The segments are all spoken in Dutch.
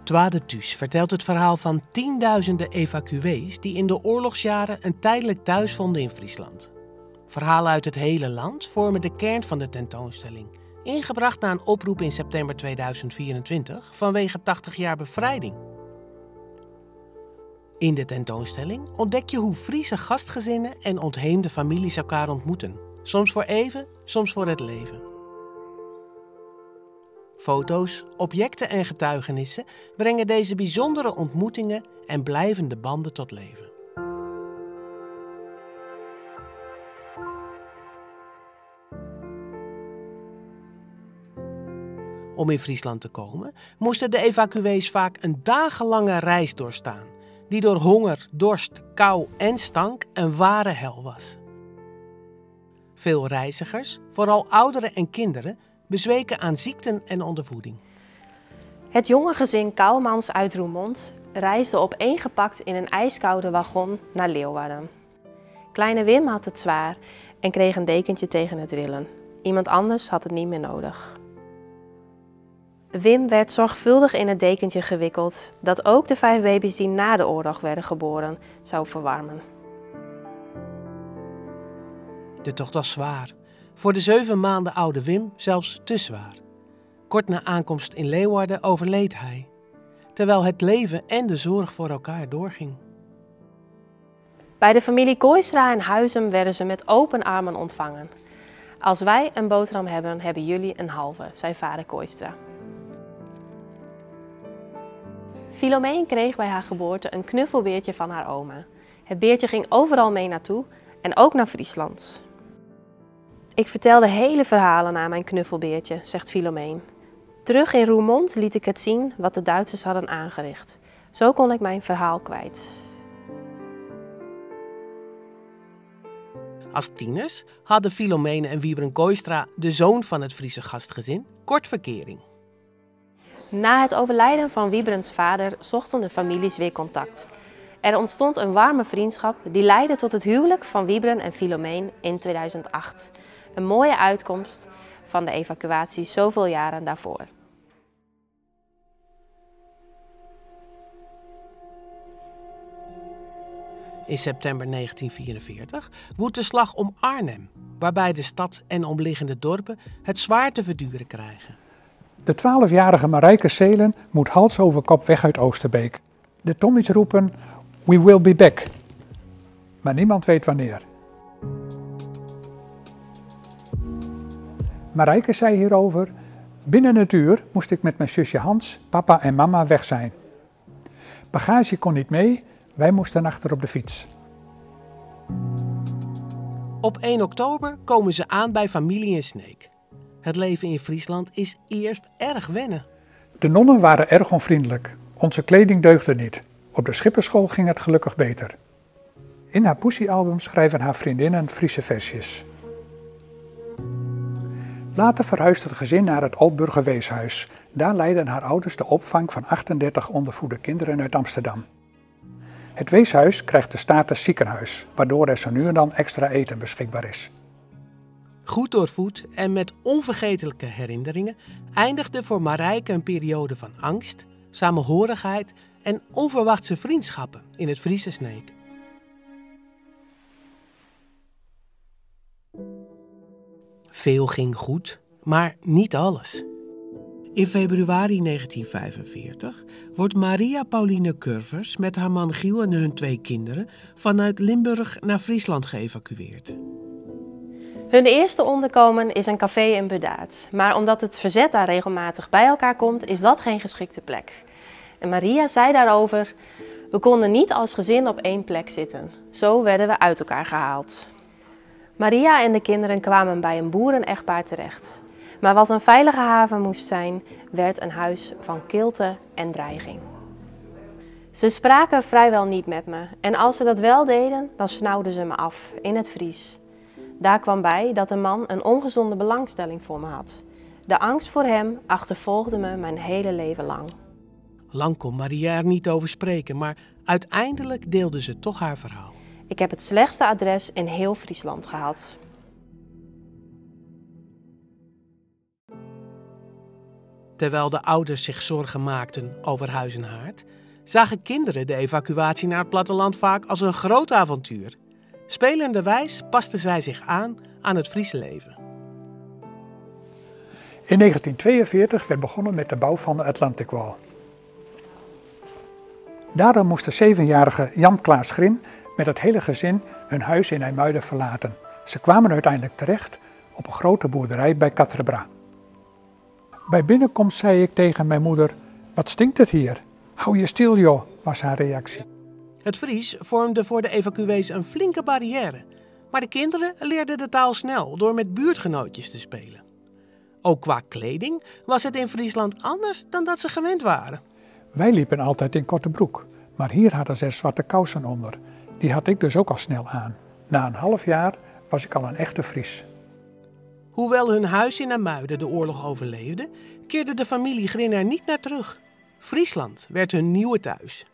Trois de Thuis vertelt het verhaal van tienduizenden evacuees die in de oorlogsjaren een tijdelijk thuis vonden in Friesland. Verhalen uit het hele land vormen de kern van de tentoonstelling, ingebracht na een oproep in september 2024 vanwege 80 jaar bevrijding. In de tentoonstelling ontdek je hoe Friese gastgezinnen en ontheemde families elkaar ontmoeten, soms voor even, soms voor het leven. Foto's, objecten en getuigenissen brengen deze bijzondere ontmoetingen en blijvende banden tot leven. Om in Friesland te komen, moesten de evacuees vaak een dagenlange reis doorstaan, die door honger, dorst, kou en stank een ware hel was. Veel reizigers, vooral ouderen en kinderen, bezweken aan ziekten en ondervoeding. Het jonge gezin Kouwmans uit Roermond reisde opeengepakt in een ijskoude wagon naar Leeuwarden. Kleine Wim had het zwaar en kreeg een dekentje tegen het rillen. Iemand anders had het niet meer nodig. Wim werd zorgvuldig in het dekentje gewikkeld dat ook de 5 baby's die na de oorlog werden geboren zou verwarmen. De tocht was zwaar. Voor de 7 maanden oude Wim zelfs te zwaar. Kort na aankomst in Leeuwarden overleed hij, terwijl het leven en de zorg voor elkaar doorging. Bij de familie Kooistra in Huizum werden ze met open armen ontvangen. Als wij een boterham hebben, hebben jullie een halve, zei vader Kooistra. Filomeen kreeg bij haar geboorte een knuffelbeertje van haar oma. Het beertje ging overal mee naartoe en ook naar Friesland. Ik vertelde hele verhalen aan mijn knuffelbeertje, zegt Filomeen. Terug in Roermond liet ik het zien wat de Duitsers hadden aangericht. Zo kon ik mijn verhaal kwijt. Als tieners hadden Filomene en Wiebren Kooistra, de zoon van het Friese gastgezin, kort verkering. Na het overlijden van Wiebrens vader zochten de families weer contact. Er ontstond een warme vriendschap die leidde tot het huwelijk van Wiebren en Filomeen in 2008. Een mooie uitkomst van de evacuatie zoveel jaren daarvoor. In september 1944 woedt de slag om Arnhem, waarbij de stad en omliggende dorpen het zwaar te verduren krijgen. De 12-jarige Marijke Seelen moet hals over kop weg uit Oosterbeek. De Tommies roepen, "We will be back." Maar niemand weet wanneer. Marijke zei hierover, binnen het uur moest ik met mijn zusje Hans, papa en mama weg zijn. Bagage kon niet mee, wij moesten achter op de fiets. Op 1 oktober komen ze aan bij familie in Sneek. Het leven in Friesland is eerst erg wennen. De nonnen waren erg onvriendelijk. Onze kleding deugde niet. Op de schipperschool ging het gelukkig beter. In haar poesiealbum schrijven haar vriendinnen Friese versjes. Later verhuisde het gezin naar het Altburger Weeshuis. Daar leidden haar ouders de opvang van 38 ondervoede kinderen uit Amsterdam. Het weeshuis krijgt de status ziekenhuis, waardoor er zo nu en dan extra eten beschikbaar is. Goed doorvoed en met onvergetelijke herinneringen eindigde voor Marijke een periode van angst, samenhorigheid en onverwachte vriendschappen in het Friese Sneek. Veel ging goed, maar niet alles. In februari 1945 wordt Maria Pauline Curvers met haar man Giel en hun 2 kinderen vanuit Limburg naar Friesland geëvacueerd. Hun eerste onderkomen is een café in Bedaard, maar omdat het verzet daar regelmatig bij elkaar komt, is dat geen geschikte plek. En Maria zei daarover, we konden niet als gezin op 1 plek zitten. Zo werden we uit elkaar gehaald. Maria en de kinderen kwamen bij een boerenechtpaar terecht. Maar wat een veilige haven moest zijn, werd een huis van kilte en dreiging. Ze spraken vrijwel niet met me en als ze dat wel deden, dan snauwden ze me af in het Fries. Daar kwam bij dat de man een ongezonde belangstelling voor me had. De angst voor hem achtervolgde me mijn hele leven lang. Lang kon Maria er niet over spreken, maar uiteindelijk deelde ze toch haar verhaal. Ik heb het slechtste adres in heel Friesland gehad. Terwijl de ouders zich zorgen maakten over huis en haard, zagen kinderen de evacuatie naar het platteland vaak als een groot avontuur. Spelenderwijs pasten zij zich aan het Friese leven. In 1942 werd begonnen met de bouw van de Atlantic Wall. Daarom moest de 7-jarige Jan Klaas Grin met het hele gezin hun huis in IJmuiden verlaten. Ze kwamen uiteindelijk terecht op een grote boerderij bij Catrebra. Bij binnenkomst zei ik tegen mijn moeder: "Wat stinkt het hier? Hou je stil joh," was haar reactie. Het Fries vormde voor de evacuees een flinke barrière, maar de kinderen leerden de taal snel door met buurtgenootjes te spelen. Ook qua kleding was het in Friesland anders dan dat ze gewend waren. Wij liepen altijd in korte broek, maar hier hadden ze er zwarte kousen onder. Die had ik dus ook al snel aan. Na een half jaar was ik al een echte Fries. Hoewel hun huis in IJmuiden de oorlog overleefde, keerde de familie Grin er niet naar terug. Friesland werd hun nieuwe thuis.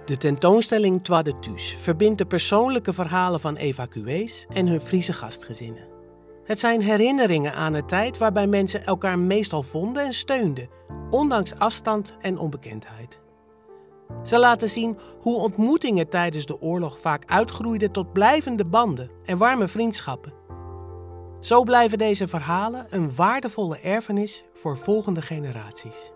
De tentoonstelling Toi de Thuis verbindt de persoonlijke verhalen van evacuees en hun Friese gastgezinnen. Het zijn herinneringen aan een tijd waarbij mensen elkaar meestal vonden en steunden, ondanks afstand en onbekendheid. Ze laten zien hoe ontmoetingen tijdens de oorlog vaak uitgroeiden tot blijvende banden en warme vriendschappen. Zo blijven deze verhalen een waardevolle erfenis voor volgende generaties.